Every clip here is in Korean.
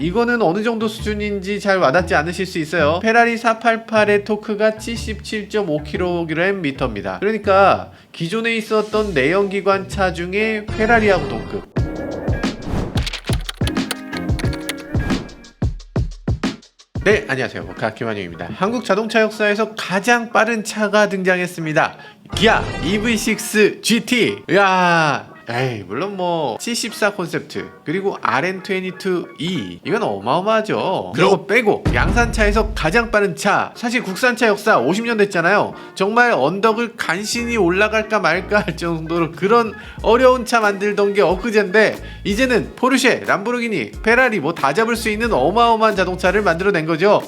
이거는 어느 정도 수준인지 잘 와닿지 않으실 수 있어요. 페라리 488의 토크가 77.5kgm입니다. 그러니까 기존에 있었던 내연기관 차 중에 페라리하고 동급. 네, 안녕하세요. 모카 김환영입니다. 한국 자동차 역사에서 가장 빠른 차가 등장했습니다. 기아 EV6 GT. 물론 뭐 C14 콘셉트 그리고 RN22E 이건 어마어마하죠. 그리고 빼고 양산차에서 가장 빠른 차, 사실 국산차 역사 50년 됐잖아요. 정말 언덕을 간신히 올라갈까 말까 할 정도로 그런 어려운 차 만들던 게 엊그제인데 이제는 포르쉐, 람보르기니, 페라리 뭐 다 잡을 수 있는 어마어마한 자동차를 만들어낸 거죠.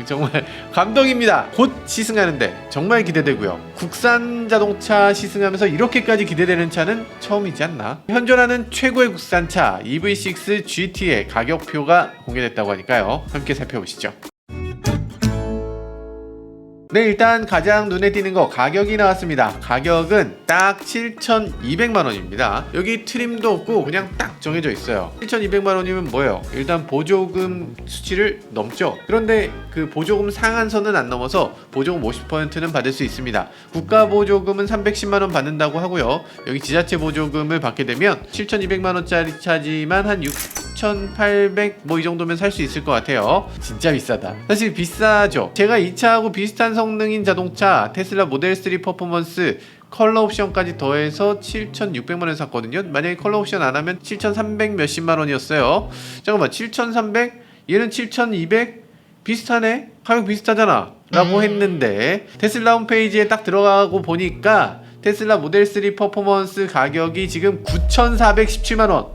정말 감동입니다. 곧 시승하는데 정말 기대되고요. 국산 자동차 시승하면서 이렇게까지 기대되는 차는 처음이지 않나. 현존하는 최고의 국산차 EV6 GT의 가격표가 공개됐다고 하니까요, 함께 살펴보시죠. 네, 일단 가장 눈에 띄는 거 가격이 나왔습니다. 가격은 딱 7,200만원입니다. 여기 트림도 없고 그냥 딱 정해져 있어요. 7,200만원이면 뭐예요? 일단 보조금 수치를 넘죠. 그런데 그 보조금 상한선은 안 넘어서 보조금 50%는 받을 수 있습니다. 국가 보조금은 310만원 받는다고 하고요. 여기 지자체 보조금을 받게 되면 7,200만원짜리 차지만 한 6,800 뭐 이 정도면 살 수 있을 것 같아요. 진짜 비싸다. 사실 비싸죠. 제가 이 차하고 비슷한 성능인 자동차 테슬라 모델 3 퍼포먼스 컬러 옵션까지 더해서 7,600만원 샀거든요. 만약에 컬러 옵션 안 하면 7,300 몇십만 원이었어요. 잠깐만, 7,300? 얘는 7,200? 비슷하네? 가격 비슷하잖아 라고 했는데 테슬라 홈페이지에 딱 들어가고 보니까 테슬라 모델 3 퍼포먼스 가격이 지금 9,417만원.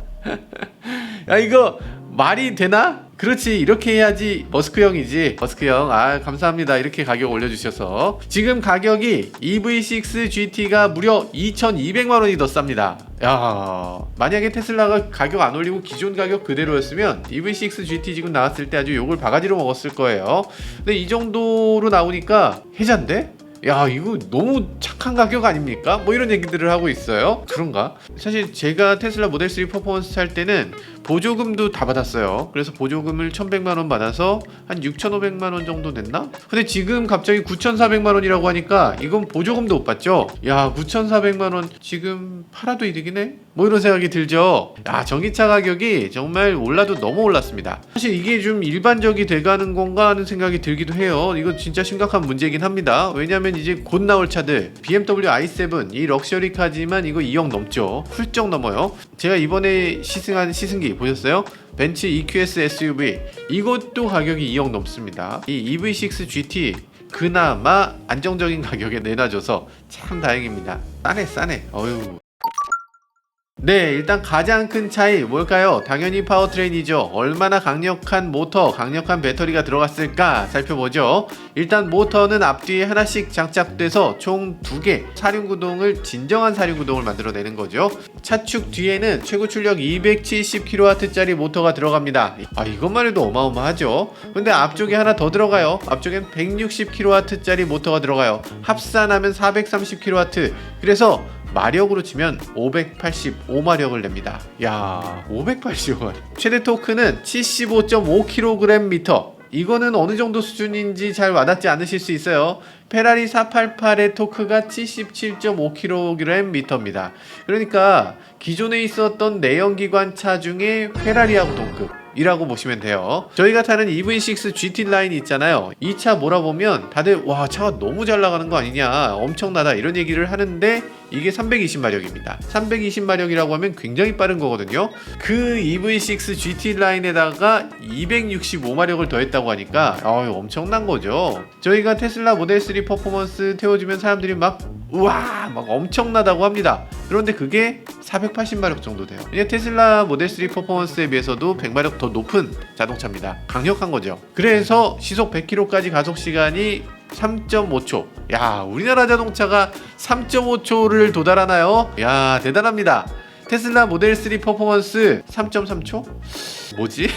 야, 이거 말이 되나? 그렇지, 이렇게 해야지 머스크 형이지. 머스크 형, 감사합니다. 이렇게 가격 올려주셔서. 지금 가격이 EV6 GT가 무려 2,200만원이 더 쌉니다. 야, 만약에 테슬라가 가격 안 올리고 기존 가격 그대로였으면 EV6 GT 지금 나왔을 때 아주 욕을 바가지로 먹었을 거예요. 근데 이 정도로 나오니까 해잔데? 야, 이거 너무 착한 가격 아닙니까? 뭐 이런 얘기들을 하고 있어요. 그런가? 사실 제가 테슬라 모델 3 퍼포먼스 살 때는 보조금도 다 받았어요. 그래서 보조금을 1,100만원 받아서 한 6,500만원 정도 냈나? 근데 지금 갑자기 9,400만원이라고 하니까 이건 보조금도 못 받죠? 야, 9,400만원 지금 팔아도 이득이네? 뭐 이런 생각이 들죠? 야, 전기차 가격이 정말 올라도 너무 올랐습니다. 사실 이게 좀 일반적이 돼가는 건가 하는 생각이 들기도 해요. 이거 진짜 심각한 문제이긴 합니다. 왜냐면 이제 곧 나올 차들 BMW i7 이 럭셔리카지만 이거 2억 넘죠. 훌쩍 넘어요. 제가 이번에 시승한 시승기 보셨어요? 벤츠 EQS SUV 이것도 가격이 2억 넘습니다. 이 EV6 GT 그나마 안정적인 가격에 내놔줘서 참 다행입니다. 싸네. 어휴. 네, 일단 가장 큰 차이 뭘까요? 당연히 파워트레인이죠. 얼마나 강력한 모터, 강력한 배터리가 들어갔을까 살펴보죠. 일단 모터는 앞뒤에 하나씩 장착돼서 총 2개 사륜구동을 진정한 사륜구동을 만들어내는 거죠. 차축 뒤에는 최고 출력 270kW짜리 모터가 들어갑니다. 이것만 해도 어마어마하죠. 근데 앞쪽에 하나 더 들어가요. 앞쪽엔 160kW짜리 모터가 들어가요. 합산하면 430kW. 그래서 마력으로 치면 585마력을 냅니다. 야, 585마력. 최대 토크는 75.5kgm. 이거는 어느 정도 수준인지 잘 와닿지 않으실 수 있어요. 페라리 488의 토크가 77.5kgm입니다. 그러니까 기존에 있었던 내연기관 차 중에 페라리하고 동급 이라고 보시면 돼요. 저희가 타는 EV6 GT 라인이 있잖아요. 이 차 몰아보면 다들 와, 차가 너무 잘 나가는 거 아니냐, 엄청나다 이런 얘기를 하는데 이게 320마력입니다. 320마력이라고 하면 굉장히 빠른 거거든요. 그 EV6 GT 라인에다가 265마력을 더했다고 하니까 엄청난 거죠. 저희가 테슬라 모델 3 퍼포먼스 태워주면 사람들이 막 우와 막 엄청나다고 합니다. 그런데 그게 480마력 정도 돼요. 이제 테슬라 모델 3 퍼포먼스에 비해서도 100마력 더 높은 자동차입니다. 강력한 거죠. 그래서 시속 100km까지 가속 시간이 3.5초. 야, 우리나라 자동차가 3.5초를 도달하나요? 야, 대단합니다. 테슬라 모델 3 퍼포먼스 3.3초? 뭐지?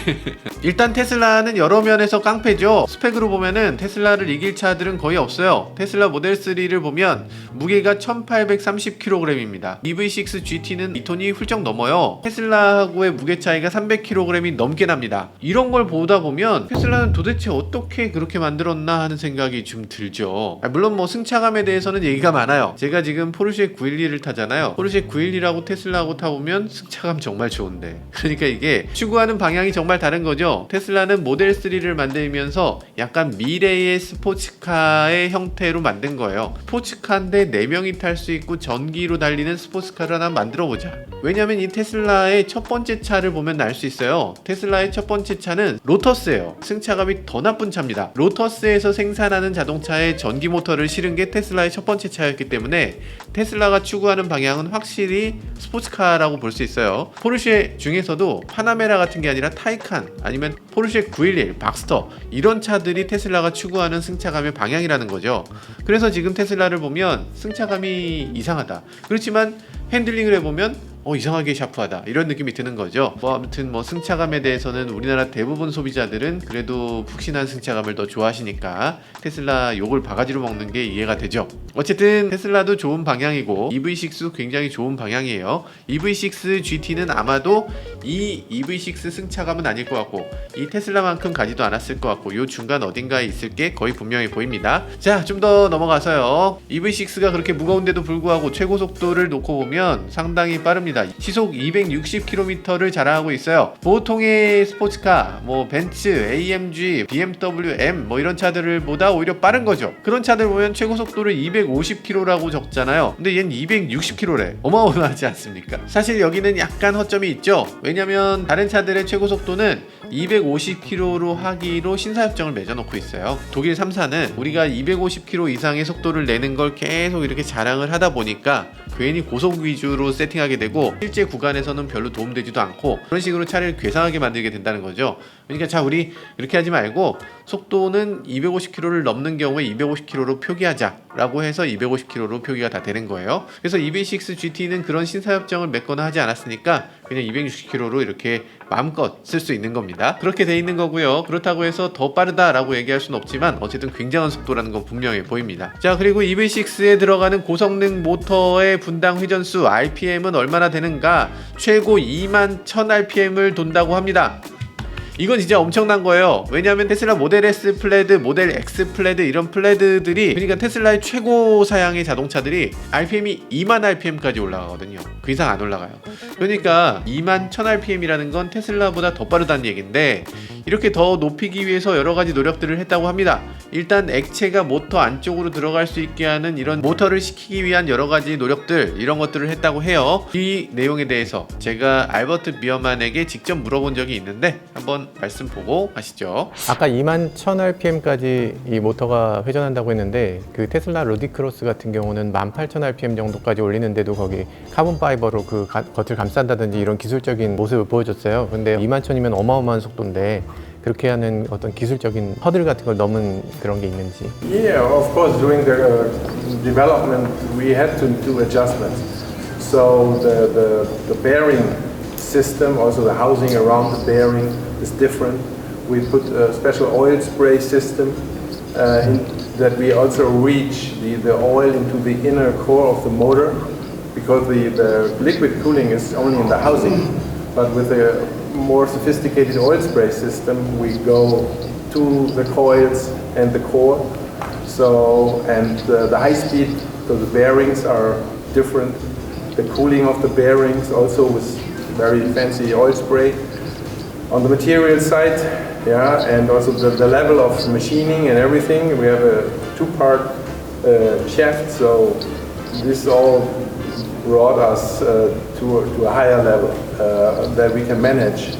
일단 테슬라는 여러 면에서 깡패죠. 스펙으로 보면은 테슬라를 이길 차들은 거의 없어요. 테슬라 모델 3를 보면 무게가 1830kg입니다. EV6 GT는 2톤이 훌쩍 넘어요. 테슬라하고의 무게 차이가 300kg이 넘게 납니다. 이런 걸 보다 보면 테슬라는 도대체 어떻게 그렇게 만들었나 하는 생각이 좀 들죠. 물론 뭐 승차감에 대해서는 얘기가 많아요. 제가 지금 포르쉐 911을 타잖아요. 포르쉐 911하고 테슬라하고 타보면 승차감 정말 좋은데, 그러니까 이게 추구하는 방향이 정말 다른 거죠. 테슬라는 모델 3를 만들면서 약간 미래의 스포츠카의 형태로 만든 거예요. 스포츠카인데 4명이 탈 수 있고 전기로 달리는 스포츠카를 하나 만들어 보자. 왜냐면 이 테슬라의 첫 번째 차를 보면 알 수 있어요. 테슬라의 첫 번째 차는 로터스예요. 승차감이 더 나쁜 차입니다. 로터스에서 생산하는 자동차에 전기 모터를 실은 게 테슬라의 첫 번째 차였기 때문에 테슬라가 추구하는 방향은 확실히 스포츠카라고 볼 수 있어요. 포르쉐 중에서도 파나메라 같은 게 아니라 타이칸, 아니면 포르쉐 911, 박스터, 이런 차들이 테슬라가 추구하는 승차감의 방향이라는 거죠. 그래서 지금 테슬라를 보면 승차감이 이상하다. 그렇지만 핸들링을 해보면 이상하게 샤프하다, 이런 느낌이 드는 거죠. 아무튼 승차감에 대해서는 우리나라 대부분 소비자들은 그래도 푹신한 승차감을 더 좋아하시니까 테슬라 욕을 바가지로 먹는 게 이해가 되죠. 어쨌든 테슬라도 좋은 방향이고 EV6도 굉장히 좋은 방향이에요. EV6 GT는 아마도 이 EV6 승차감은 아닐 것 같고 이 테슬라만큼 가지도 않았을 것 같고 요 중간 어딘가에 있을 게 거의 분명해 보입니다. 자, 좀 더 넘어가서요. EV6가 그렇게 무거운데도 불구하고 최고 속도를 놓고 보면 상당히 빠릅니다. 시속 260km를 자랑하고 있어요. 보통의 스포츠카, 벤츠, AMG, BMW M 이런 차들을 보다 오히려 빠른 거죠. 그런 차들 보면 최고 속도를 250km라고 적잖아요. 근데 얘는 260km래. 어마어마하지 않습니까? 사실 여기는 약간 허점이 있죠. 왜냐면 다른 차들의 최고 속도는 250km로 하기로 신사협정을 맺어놓고 있어요. 독일 3사는 우리가 250km 이상의 속도를 내는 걸 계속 이렇게 자랑을 하다 보니까 괜히 고속 위주로 세팅하게 되고 실제 구간에서는 별로 도움되지도 않고 그런 식으로 차를 괴상하게 만들게 된다는 거죠. 그러니까 자, 우리 이렇게 하지 말고 속도는 250km를 넘는 경우에 250km로 표기하자 라고 해서 250km로 표기가 다 되는 거예요. 그래서 EV6 GT는 그런 신사협정을 맺거나 하지 않았으니까 그냥 260km로 이렇게 마음껏 쓸 수 있는 겁니다. 그렇게 돼 있는 거고요. 그렇다고 해서 더 빠르다라고 얘기할 수는 없지만 어쨌든 굉장한 속도라는 건 분명해 보입니다. 자, 그리고 EV6에 들어가는 고성능 모터의 분당 회전수 RPM은 얼마나 되는가? 최고 21,000rpm을 돈다고 합니다. 이건 진짜 엄청난 거예요. 왜냐하면 테슬라 모델 S 플레드, 모델 X 플레드, 이런 플레드들이, 그러니까 테슬라의 최고 사양의 자동차들이 RPM이 2만 RPM까지 올라가거든요. 그 이상 안 올라가요. 그러니까 2만 1000rpm이라는 건 테슬라보다 더 빠르다는 얘기인데, 이렇게 더 높이기 위해서 여러 가지 노력들을 했다고 합니다. 일단 액체가 모터 안쪽으로 들어갈 수 있게 하는 이런 모터를 시키기 위한 여러 가지 노력들, 이런 것들을 했다고 해요. 이 내용에 대해서 제가 알버트 비어만에게 직접 물어본 적이 있는데 한번 말씀 보고 가시죠. 아까 21,000rpm까지 이 모터가 회전한다고 했는데 그 테슬라 루디크로스 같은 경우는 18,000rpm 정도까지 올리는데도 거기 카본 파이버로 그 겉을 감싼다든지 이런 기술적인 모습을 보여줬어요. 근데 21,000이면 어마어마한 속도인데 그렇게 하는 어떤 기술적인 허들 같은 걸 넘은 그런 게 있는지. Yeah, of course, during the development we had to do adjustments. So the bearing system, also the housing around the bearing is different. We put a special oil spray system that we also reach the oil into the inner core of the motor, because the liquid cooling is only in the housing, but with a more sophisticated oil spray system we go to the coils and the core. So the high speed, so the bearings are different. The cooling of the bearings also with very fancy oil spray. On the material side, yeah, and also the level of machining and everything, we have a two-part shaft, so this all brought us to a higher level that we can manage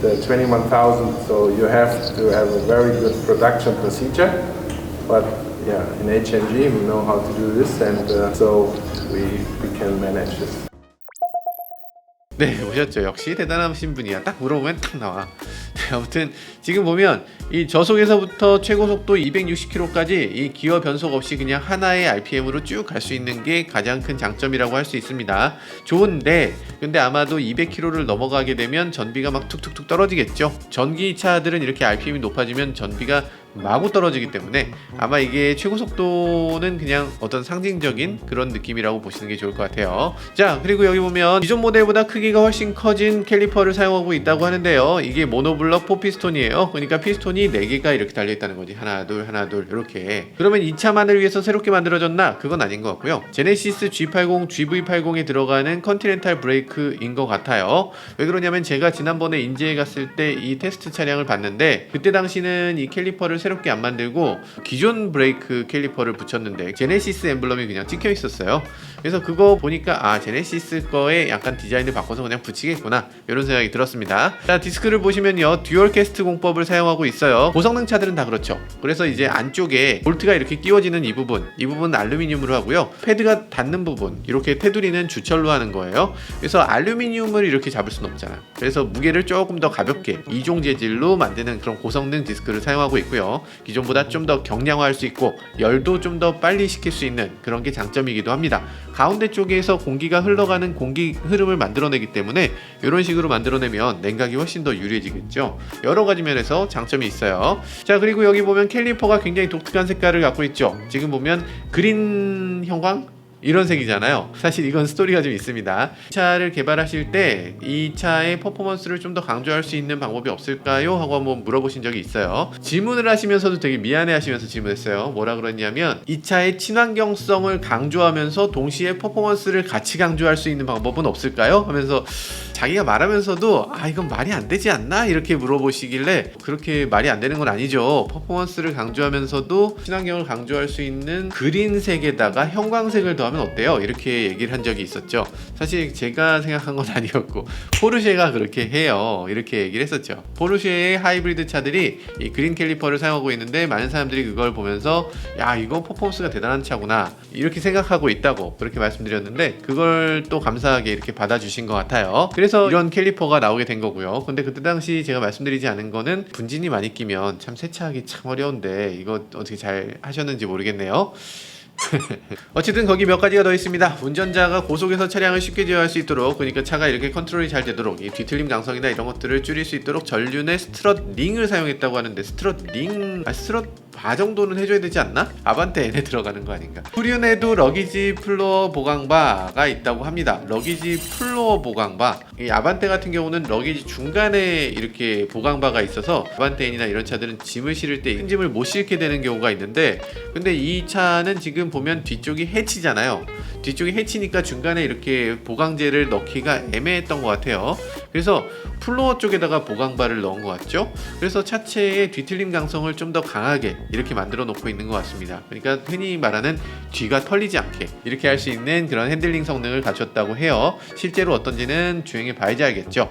the 21,000. So you have to have a very good production procedure, but yeah, in HMG we know how to do this, and so we can manage this. 네, 보셨죠? 역시 대단하신 분이야. 딱 물어보면 딱 나와. 아무튼 지금 보면 이 저속에서부터 최고 속도 260km까지 이 기어 변속 없이 그냥 하나의 RPM으로 쭉 갈 수 있는 게 가장 큰 장점이라고 할 수 있습니다. 좋은데 근데 아마도 200km를 넘어가게 되면 전비가 막 툭툭툭 떨어지겠죠. 전기차들은 이렇게 RPM이 높아지면 전비가 마구 떨어지기 때문에 아마 이게 최고 속도는 그냥 어떤 상징적인 그런 느낌이라고 보시는 게 좋을 것 같아요. 자, 그리고 여기 보면 기존 모델보다 크기가 훨씬 커진 캘리퍼를 사용하고 있다고 하는데요. 이게 모노블럭 4피스톤이에요. 그러니까 피스톤이 4개가 이렇게 달려있다는 거지. 하나 둘 이렇게. 그러면 이 차만을 위해서 새롭게 만들어졌나? 그건 아닌 것 같고요. 제네시스 G80, GV80에 들어가는 컨티넨탈 브레이크인 것 같아요. 왜 그러냐면 제가 지난번에 인제에 갔을 때 이 테스트 차량을 봤는데 그때 당시는 이 캘리퍼를 새롭게 안 만들고 기존 브레이크 캘리퍼를 붙였는데 제네시스 엠블럼이 그냥 찍혀 있었어요. 그래서 그거 보니까 제네시스 거에 약간 디자인을 바꿔서 그냥 붙이겠구나 이런 생각이 들었습니다. 자, 디스크를 보시면요 듀얼 캐스트 공법을 사용하고 있어요. 고성능 차들은 다 그렇죠. 그래서 이제 안쪽에 볼트가 이렇게 끼워지는 이 부분 알루미늄으로 하고요. 패드가 닿는 부분 이렇게 테두리는 주철로 하는 거예요. 그래서 알루미늄을 이렇게 잡을 수는 없잖아. 그래서 무게를 조금 더 가볍게 이종 재질로 만드는 그런 고성능 디스크를 사용하고 있고요. 기존보다 좀 더 경량화할 수 있고 열도 좀 더 빨리 식힐 수 있는 그런 게 장점이기도 합니다. 가운데 쪽에서 공기가 흘러가는 공기 흐름을 만들어내기 때문에 이런 식으로 만들어내면 냉각이 훨씬 더 유리해지겠죠. 여러 가지 면에서 장점이 있어요. 자, 그리고 여기 보면 캘리퍼가 굉장히 독특한 색깔을 갖고 있죠. 지금 보면 그린 형광? 이런 색이잖아요. 사실 이건 스토리가 좀 있습니다. 이 차를 개발하실 때 이 차의 퍼포먼스를 좀 더 강조할 수 있는 방법이 없을까요? 하고 한번 물어보신 적이 있어요. 질문을 하시면서도 되게 미안해 하시면서 질문했어요. 뭐라 그랬냐면 이 차의 친환경성을 강조하면서 동시에 퍼포먼스를 같이 강조할 수 있는 방법은 없을까요? 하면서 자기가 말하면서도 이건 말이 안 되지 않나? 이렇게 물어보시길래 그렇게 말이 안 되는 건 아니죠. 퍼포먼스를 강조하면서도 친환경을 강조할 수 있는 그린색에다가 형광색을 더하면 어때요? 이렇게 얘기를 한 적이 있었죠. 사실 제가 생각한 건 아니었고 포르쉐가 그렇게 해요. 이렇게 얘기를 했었죠. 포르쉐의 하이브리드 차들이 이 그린 캘리퍼를 사용하고 있는데 많은 사람들이 그걸 보면서 야, 이건 퍼포먼스가 대단한 차구나 이렇게 생각하고 있다고 그렇게 말씀드렸는데 그걸 또 감사하게 이렇게 받아주신 것 같아요. 그래서 이런 캘리퍼가 나오게 된 거고요. 근데 그때 당시 제가 말씀드리지 않은 거는 분진이 많이 끼면 참 세차하기 참 어려운데 이거 어떻게 잘 하셨는지 모르겠네요. 어쨌든 거기 몇 가지가 더 있습니다. 운전자가 고속에서 차량을 쉽게 제어할 수 있도록, 그러니까 차가 이렇게 컨트롤이 잘 되도록 이 뒤틀림 강성이나 이런 것들을 줄일 수 있도록 전륜의 스트럿 링을 사용했다고 하는데 스트럿 링, 스트럿 바 정도는 해줘야 되지 않나? 아반떼 N에 들어가는 거 아닌가? 후륜에도 러기지 플로어 보강바가 있다고 합니다. 러기지 플로어 보강바. 이 아반떼 같은 경우는 러기지 중간에 이렇게 보강바가 있어서 아반떼 N이나 이런 차들은 짐을 실을 때 큰 짐을 못 실게 되는 경우가 있는데, 근데 이 차는 지금 보면 뒤쪽이 해치잖아요. 뒤쪽이 해치니까 중간에 이렇게 보강재를 넣기가 애매했던 것 같아요. 그래서 플로어 쪽에다가 보강바를 넣은 것 같죠? 그래서 차체의 뒤틀림 강성을 좀 더 강하게 이렇게 만들어 놓고 있는 것 같습니다. 그러니까 흔히 말하는 뒤가 털리지 않게 이렇게 할 수 있는 그런 핸들링 성능을 갖췄다고 해요. 실제로 어떤지는 주행해 봐야지 알겠죠.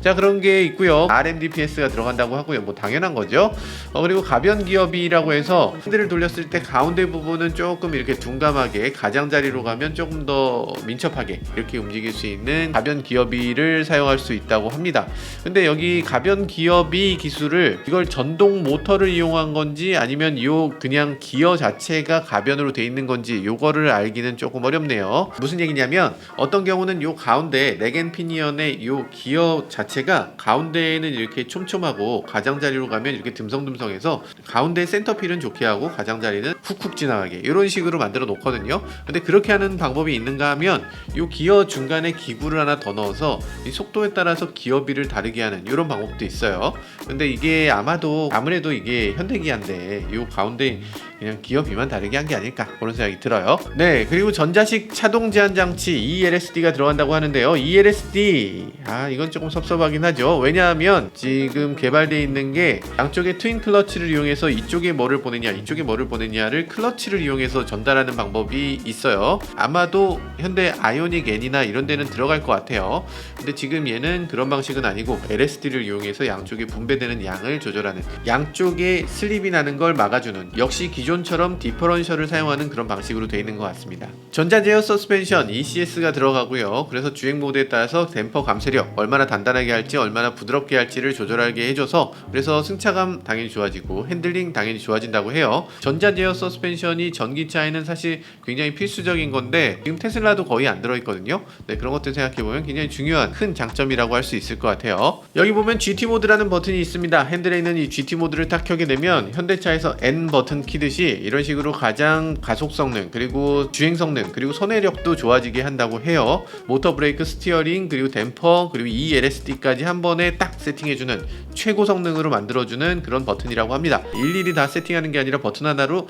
자, 그런 게 있고요. RMDPS가 들어간다고 하고요. 뭐 당연한 거죠. 그리고 가변 기어비라고 해서 핸들을 돌렸을 때 가운데 부분은 조금 이렇게 둔감하게, 가장자리로 가면 조금 더 민첩하게 이렇게 움직일 수 있는 가변 기어비를 사용할 수 있다고 합니다. 근데 여기 가변 기어비 기술을 이걸 전동 모터를 이용한 건지 아니면 요 그냥 기어 자체가 가변으로 돼 있는 건지 요거를 알기는 조금 어렵네요. 무슨 얘기냐면 어떤 경우는 요 가운데 넥앤 피니언의 요 기어 자체가 가운데에는 이렇게 촘촘하고 가장자리로 가면 이렇게 듬성듬성해서 가운데 센터필은 좋게 하고 가장자리는 훅훅 지나가게 이런 식으로 만들어 놓거든요. 근데 그렇게 하는 방법이 있는가 하면 요 기어 중간에 기구를 하나 더 넣어서 이 속도에 따라서 기어비를 다르게 하는 이런 방법도 있어요. 근데 이게 아무래도 이게 현대기아인데 요 가운데 그냥 기어비만 다르게 한 게 아닐까 그런 생각이 들어요. 네, 그리고 전자식 차동 제한 장치 ELSD가 들어간다고 하는데요. ELSD 이건 조금 섭섭하긴 하죠. 왜냐하면 지금 개발되어 있는 게 양쪽에 트윈 클러치를 이용해서 이쪽에 뭐를 보내냐 이쪽에 뭐를 보내냐를 클러치를 이용해서 전달하는 방법이 있어요. 아마도 현대 아이오닉 N이나 이런 데는 들어갈 것 같아요. 근데 지금 얘는 그런 방식은 아니고 LSD를 이용해서 양쪽에 분배되는 양을 조절하는, 양쪽에 슬립이 나는 걸 막아주는, 역시 기존처럼 디퍼런셜을 사용하는 그런 방식으로 되어 있는 것 같습니다. 전자 제어 서스펜션 ECS가 들어가고요. 그래서 주행 모드에 따라서 댐퍼 감쇄력, 얼마나 단단하게 할지 얼마나 부드럽게 할지를 조절하게 해줘서, 그래서 승차감 당연히 좋아지고 핸들링 당연히 좋아진다고 해요. 전자 제어 서스펜션이 전기차에는 사실 굉장히 필수적인 건데 지금 테슬라도 거의 안 들어있거든요. 네, 그런 것들 생각해보면 굉장히 중요한 큰 장점이라고 할 수 있을 것 같아요. 여기 보면 GT 모드라는 버튼이 있습니다. 핸들에 있는 이 GT 모드를 딱 켜게 되면 현대차에서 N 버튼 키듯이 이런 식으로 가장 가속 성능, 그리고 주행 성능, 그리고 손해력도 좋아지게 한다고 해요. 모터 브레이크, 스티어링, 그리고 댐퍼, 그리고 이 LSD까지 한 번에 딱 세팅해주는 최고 성능으로 만들어주는 그런 버튼이라고 합니다. 일일이 다 세팅하는 게 아니라 버튼 하나로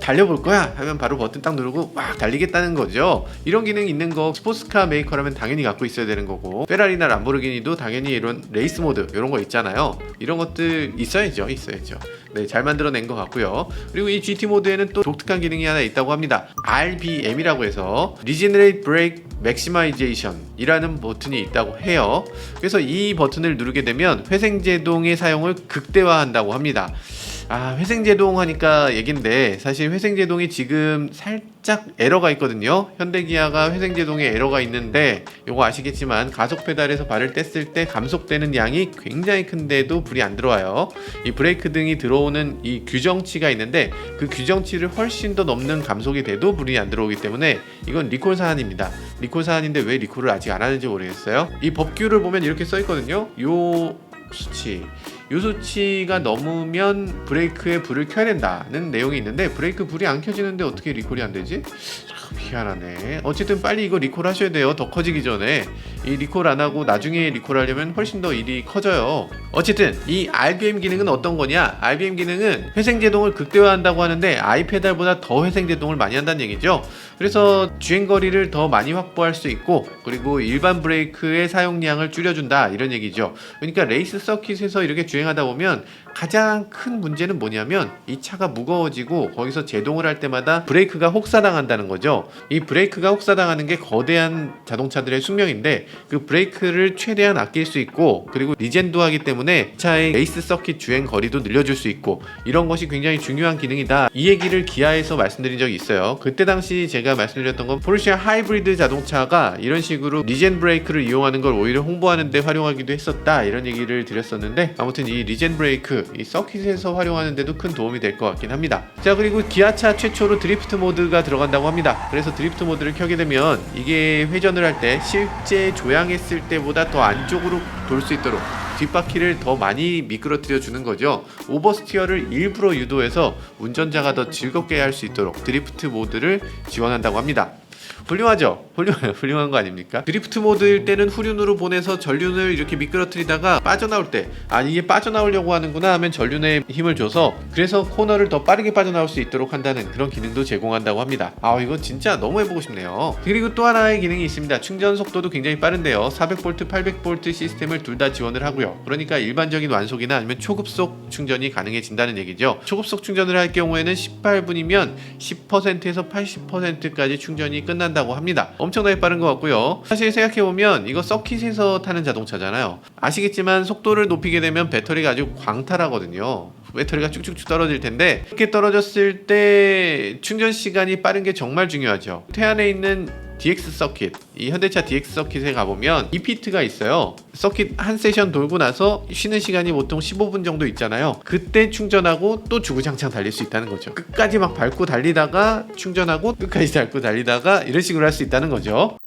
달려볼 거야 하면 바로 버튼 딱 누르고 막 달리겠다는 거죠. 이런 기능이 있는 거 스포츠카 메이커라면 당연히 갖고 있어야 되는 거고, 페라리나 람보르기니도 당연히 이런 레이스 모드 이런 거 있잖아요. 이런 것들 있어야죠. 네, 잘 만들어낸 것 같고요. 그리고 이 GT 모드에는 또 독특한 기능이 하나 있다고 합니다. RBM이라고 해서 Regenerate Brake Maximization 이라는 버튼이 있다고 해요. 그래서 이 버튼을 누르게 되면 회생제동의 사용을 극대화한다고 합니다. 회생제동 하니까 얘긴데, 사실 회생제동이 지금 살짝 에러가 있거든요. 현대기아가 회생제동에 에러가 있는데, 요거 아시겠지만 가속 페달에서 발을 뗐을 때 감속되는 양이 굉장히 큰데도 불이 안 들어와요. 이 브레이크 등이 들어오는 이 규정치가 있는데, 그 규정치를 훨씬 더 넘는 감속이 돼도 불이 안 들어오기 때문에 이건 리콜 사안입니다. 리콜 사안인데 왜 리콜을 아직 안 하는지 모르겠어요. 이 법규를 보면 이렇게 써 있거든요. 요 수치가 넘으면 브레이크에 불을 켜야 된다는 내용이 있는데, 브레이크 불이 안 켜지는데 어떻게 리콜이 안 되지? 희한하네. 어쨌든 빨리 이거 리콜 하셔야 돼요. 더 커지기 전에. 이 리콜 안 하고 나중에 리콜 하려면 훨씬 더 일이 커져요. 어쨌든 이 RBM 기능은 어떤 거냐? RBM 기능은 회생제동을 극대화한다고 하는데 아이페달보다 더 회생제동을 많이 한다는 얘기죠. 그래서 주행거리를 더 많이 확보할 수 있고, 그리고 일반 브레이크의 사용량을 줄여준다 이런 얘기죠. 그러니까 레이스 서킷에서 이렇게 주행하다 보면 가장 큰 문제는 뭐냐면 이 차가 무거워지고 거기서 제동을 할 때마다 브레이크가 혹사당한다는 거죠. 이 브레이크가 혹사당하는 게 거대한 자동차들의 숙명인데, 그 브레이크를 최대한 아낄 수 있고, 그리고 리젠도 하기 때문에 차의 레이스 서킷 주행 거리도 늘려줄 수 있고, 이런 것이 굉장히 중요한 기능이다. 이 얘기를 기아에서 말씀드린 적이 있어요. 그때 당시 제가 말씀드렸던 건 포르쉐 하이브리드 자동차가 이런 식으로 리젠 브레이크를 이용하는 걸 오히려 홍보하는 데 활용하기도 했었다, 이런 얘기를 드렸었는데, 아무튼 이 리젠 브레이크 이 서킷에서 활용하는 데도 큰 도움이 될 것 같긴 합니다. 자, 그리고 기아차 최초로 드리프트 모드가 들어간다고 합니다. 그래서 드리프트 모드를 켜게 되면 이게 회전을 할 때 실제 조향했을 때보다 더 안쪽으로 돌 수 있도록 뒷바퀴를 더 많이 미끄러뜨려 주는 거죠. 오버스티어를 일부러 유도해서 운전자가 더 즐겁게 할 수 있도록 드리프트 모드를 지원한다고 합니다. 훌륭하죠? 훌륭한 거 아닙니까? 드리프트 모드일 때는 후륜으로 보내서 전륜을 이렇게 미끄러뜨리다가 빠져나올 때, 이게 빠져나오려고 하는구나 하면 전륜에 힘을 줘서, 그래서 코너를 더 빠르게 빠져나올 수 있도록 한다는 그런 기능도 제공한다고 합니다. 이거 진짜 너무 해보고 싶네요. 그리고 또 하나의 기능이 있습니다. 충전 속도도 굉장히 빠른데요. 400V, 800V 시스템을 둘 다 지원을 하고요. 그러니까 일반적인 완속이나 아니면 초급속 충전이 가능해진다는 얘기죠. 초급속 충전을 할 경우에는 18분이면 10%에서 80%까지 충전이 끝난다고 합니다. 엄청나게 빠른 것 같고요. 사실 생각해보면 이거 서킷에서 타는 자동차잖아요. 아시겠지만 속도를 높이게 되면 배터리가 아주 광탈하거든요. 배터리가 쭉쭉쭉 떨어질 텐데, 이렇게 떨어졌을 때 충전 시간이 빠른 게 정말 중요하죠. 태안에 있는 DX 서킷, 이 현대차 DX 서킷에 가보면 EPT가 있어요. 서킷 한 세션 돌고 나서 쉬는 시간이 보통 15분 정도 있잖아요. 그때 충전하고 또 주구장창 달릴 수 있다는 거죠. 끝까지 막 밟고 달리다가 충전하고 끝까지 밟고 달리다가 이런 식으로 할 수 있다는 거죠.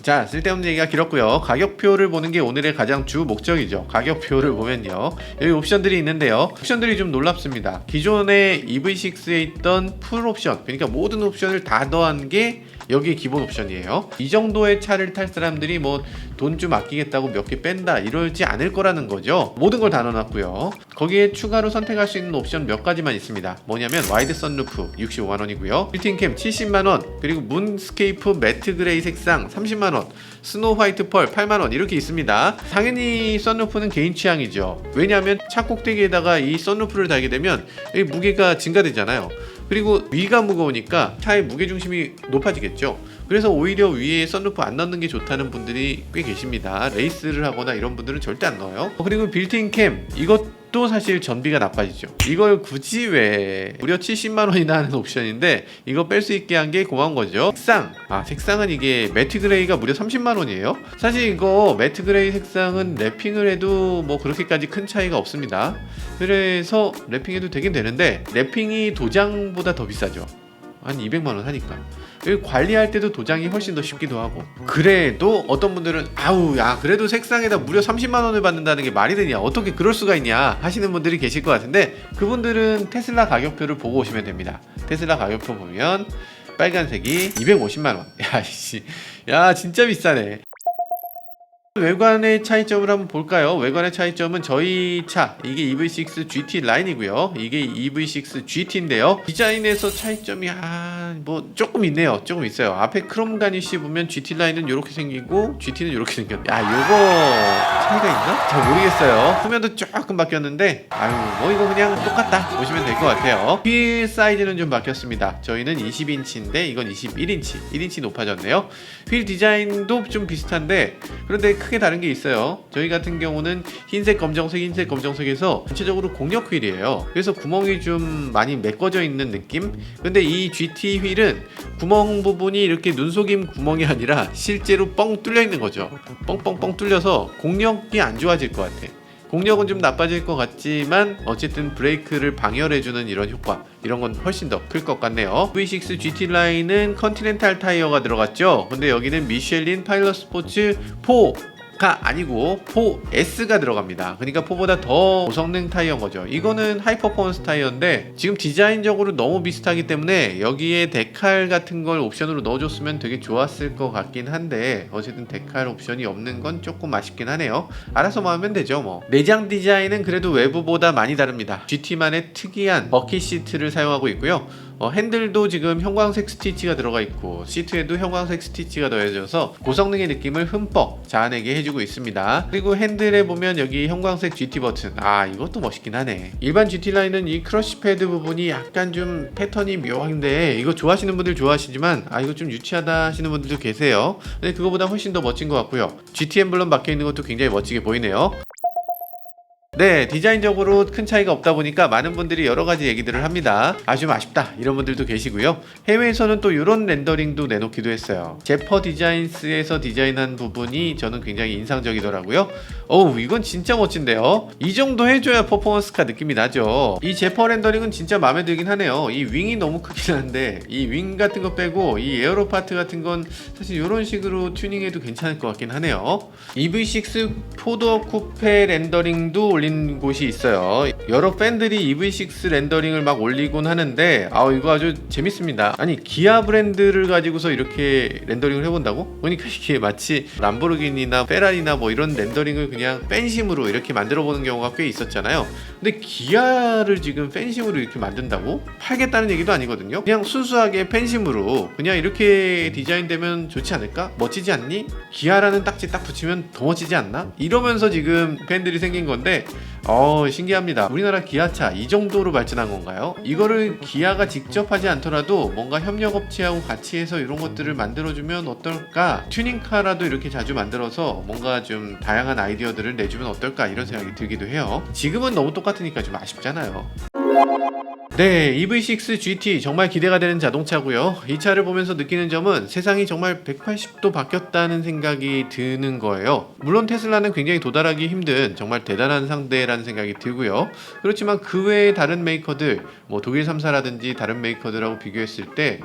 자, 쓸데없는 얘기가 길었고요. 가격표를 보는 게 오늘의 가장 주 목적이죠. 가격표를 보면요, 여기 옵션들이 있는데요, 옵션들이 좀 놀랍습니다. 기존의 EV6에 있던 풀 옵션, 그러니까 모든 옵션을 다 더한 게 여기 기본 옵션이에요. 이 정도의 차를 탈 사람들이 뭐 돈 좀 아끼겠다고 몇 개 뺀다 이러지 않을 거라는 거죠. 모든 걸 다 넣어놨고요. 거기에 추가로 선택할 수 있는 옵션 몇 가지만 있습니다. 뭐냐면 와이드 선루프 65만원이고요 빌트인 캠 70만원, 그리고 문스케이프 매트 그레이 색상 30만원, 스노우 화이트 펄 8만원 이렇게 있습니다. 당연히 선루프는 개인 취향이죠. 왜냐하면 차 꼭대기에다가 이 선루프를 달게 되면 이 무게가 증가되잖아요. 그리고 위가 무거우니까 차의 무게중심이 높아지겠죠. 그래서 오히려 위에 썬루프 안 넣는 게 좋다는 분들이 꽤 계십니다. 레이스를 하거나 이런 분들은 절대 안 넣어요. 그리고 빌트인 캠, 이것도 사실 전비가 나빠지죠. 이걸 굳이 왜, 무려 70만 원이나 하는 옵션인데 이거 뺄 수 있게 한 게 고마운 거죠. 색상은 이게 매트 그레이가 무려 30만 원이에요. 사실 이거 매트 그레이 색상은 랩핑을 해도 뭐 그렇게까지 큰 차이가 없습니다. 그래서 랩핑해도 되긴 되는데 랩핑이 도장보다 더 비싸죠. 한 200만 원 하니까. 관리할 때도 도장이 훨씬 더 쉽기도 하고. 그래도 어떤 분들은 아우 야 그래도 색상에다 무려 30만 원을 받는다는 게 말이 되냐, 어떻게 그럴 수가 있냐 하시는 분들이 계실 것 같은데, 그분들은 테슬라 가격표를 보고 오시면 됩니다. 테슬라 가격표 보면 빨간색이 250만 원. 야 진짜 비싸네. 외관의 차이점을 한번 볼까요? 외관의 차이점은 저희 차, 이게 EV6 GT 라인이고요. 이게 EV6 GT인데요. 디자인에서 차이점이 뭐 조금 있네요. 조금 있어요. 앞에 크롬 가니쉬 보면 GT 라인은 이렇게 생기고 GT는 이렇게 생겼네. 요거 차이가 있나? 잘 모르겠어요. 후면도 조금 바뀌었는데 뭐 이거 그냥 똑같다 보시면 될 것 같아요. 휠 사이즈는 좀 바뀌었습니다. 저희는 20인치인데 이건 21인치, 1인치 높아졌네요. 휠 디자인도 좀 비슷한데 그런데 크게 다른 게 있어요. 저희 같은 경우는 흰색 검정색 흰색 검정색에서 전체적으로 공력 휠이에요. 그래서 구멍이 좀 많이 메꿔져 있는 느낌. 근데 이 GT 휠은 구멍 부분이 이렇게 눈속임 구멍이 아니라 실제로 뻥 뚫려 있는 거죠. 뻥뻥뻥 뚫려서 공력이 안 좋아질 것 같아. 공력은 좀 나빠질 것 같지만 어쨌든 브레이크를 방열해주는 이런 효과, 이런 건 훨씬 더 클 것 같네요. V6 GT 라인은 컨티넨탈 타이어가 들어갔죠. 근데 여기는 미쉐린 파일럿 스포츠 4가 아니고 4S가 들어갑니다. 그러니까 4보다 더 고성능 타이어인 거죠. 이거는 하이퍼포먼스 타이어인데 지금 디자인적으로 너무 비슷하기 때문에 여기에 데칼 같은 걸 옵션으로 넣어줬으면 되게 좋았을 것 같긴 한데 어쨌든 데칼 옵션이 없는 건 조금 아쉽긴 하네요. 알아서 하면 되죠 뭐. 내장 디자인은 그래도 외부보다 많이 다릅니다. GT만의 특이한 버킷 시트를 사용하고 있고요. 핸들도 지금 형광색 스티치가 들어가 있고 시트에도 형광색 스티치가 더해져서 고성능의 느낌을 흠뻑 자아내게 해주고 있습니다. 그리고 핸들에 보면 여기 형광색 GT 버튼, 이것도 멋있긴 하네. 일반 GT 라인은 이 크러쉬 패드 부분이 약간 좀 패턴이 묘한데 이거 좋아하시는 분들 좋아하시지만 이거 좀 유치하다 하시는 분들도 계세요. 근데 그거보다 훨씬 더 멋진 것 같고요. GT 엠블럼 박혀있는 것도 굉장히 멋지게 보이네요. 네, 디자인적으로 큰 차이가 없다 보니까 많은 분들이 여러 가지 얘기들을 합니다. 좀 아쉽다 이런 분들도 계시고요. 해외에서는 또 이런 렌더링도 내놓기도 했어요. 제퍼 디자인스에서 디자인한 부분이 저는 굉장히 인상적이더라고요. 이건 진짜 멋진데요. 이 정도 해줘야 퍼포먼스카 느낌이 나죠. 이 제퍼 렌더링은 진짜 마음에 들긴 하네요. 이 윙이 너무 크긴 한데 이 윙 같은 거 빼고 이 에어로 파트 같은 건 사실 이런 식으로 튜닝해도 괜찮을 것 같긴 하네요. EV6 4도어 쿠페 렌더링도 올린 곳이 있어요. 여러 팬들이 EV6 렌더링을 막 올리곤 하는데 이거 아주 재밌습니다. 기아 브랜드를 가지고서 이렇게 렌더링을 해본다고? 그러니까 이게 마치 람보르기니나 페라리나 뭐 이런 렌더링을 그냥 팬심으로 이렇게 만들어 보는 경우가 꽤 있었잖아요. 근데 기아를 지금 팬심으로 이렇게 만든다고? 팔겠다는 얘기도 아니거든요. 그냥 순수하게 팬심으로 그냥 이렇게 디자인되면 좋지 않을까? 멋지지 않니? 기아라는 딱지 딱 붙이면 더 멋지지 않나? 이러면서 지금 팬들이 생긴 건데 신기합니다. 우리나라 기아차 이 정도로 발전한 건가요? 이거를 기아가 직접 하지 않더라도 뭔가 협력업체하고 같이 해서 이런 것들을 만들어주면 어떨까? 튜닝카라도 이렇게 자주 만들어서 뭔가 좀 다양한 아이디어들을 내주면 어떨까? 이런 생각이 들기도 해요. 지금은 너무 똑같으니까 좀 아쉽잖아요. 네, EV6 GT 정말 기대가 되는 자동차고요. 이 차를 보면서 느끼는 점은 세상이 정말 180도 바뀌었다는 생각이 드는 거예요. 물론 테슬라는 굉장히 도달하기 힘든 정말 대단한 상대라는 생각이 들고요. 그렇지만 그 외의 다른 메이커들, 뭐 독일 3사라든지 다른 메이커들하고 비교했을 때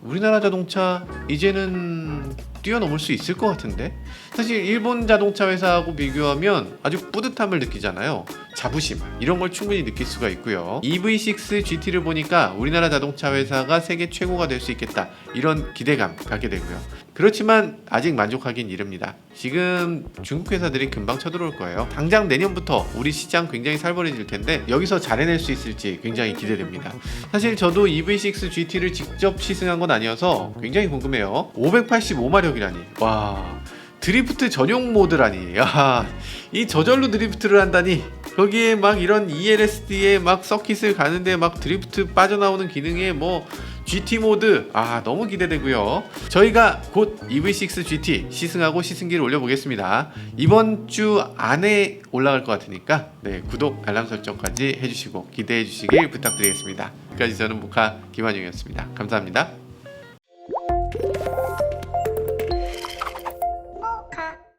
우리나라 자동차 이제는 뛰어넘을 수 있을 것 같은데? 사실 일본 자동차 회사하고 비교하면 아주 뿌듯함을 느끼잖아요. 자부심 이런 걸 충분히 느낄 수가 있고요. EV6 GT를 보니까 우리나라 자동차 회사가 세계 최고가 될 수 있겠다 이런 기대감 갖게 되고요. 그렇지만 아직 만족하긴 이릅니다. 지금 중국 회사들이 금방 쳐들어올 거예요. 당장 내년부터 우리 시장 굉장히 살벌해질 텐데 여기서 잘 해낼 수 있을지 굉장히 기대됩니다. 사실 저도 EV6 GT를 직접 시승한 건 아니어서 굉장히 궁금해요. 585마력이라니 와, 드리프트 전용 모드라니. 야, 이 저절로 드리프트를 한다니. 거기에 막 이런 ELSD에 막 서킷을 가는데 막 드리프트 빠져나오는 기능에 뭐 GT 모드, 너무 기대되고요. 저희가 곧 EV6 GT 시승하고 시승기를 올려보겠습니다. 이번 주 안에 올라갈 것 같으니까 구독, 알람 설정까지 해주시고 기대해 주시길 부탁드리겠습니다. 여기까지 저는 모카 김한용이었습니다. 감사합니다.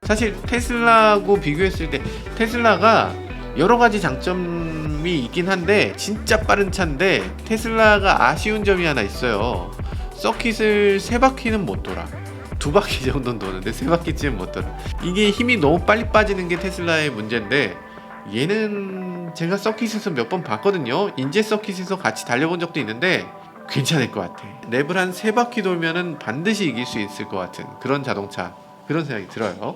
사실 테슬라하고 비교했을 때 테슬라가 여러 가지 장점이 있긴 한데 진짜 빠른 차인데 테슬라가 아쉬운 점이 하나 있어요. 서킷을 3바퀴는 못 돌아. 2바퀴 정도는 도는데 3바퀴쯤 못 돌아. 이게 힘이 너무 빨리 빠지는 게 테슬라의 문제인데 얘는 제가 서킷에서 몇 번 봤거든요. 인제 서킷에서 같이 달려본 적도 있는데 괜찮을 것 같아. 랩을 한 3바퀴 돌면은 반드시 이길 수 있을 것 같은 그런 자동차, 그런 생각이 들어요.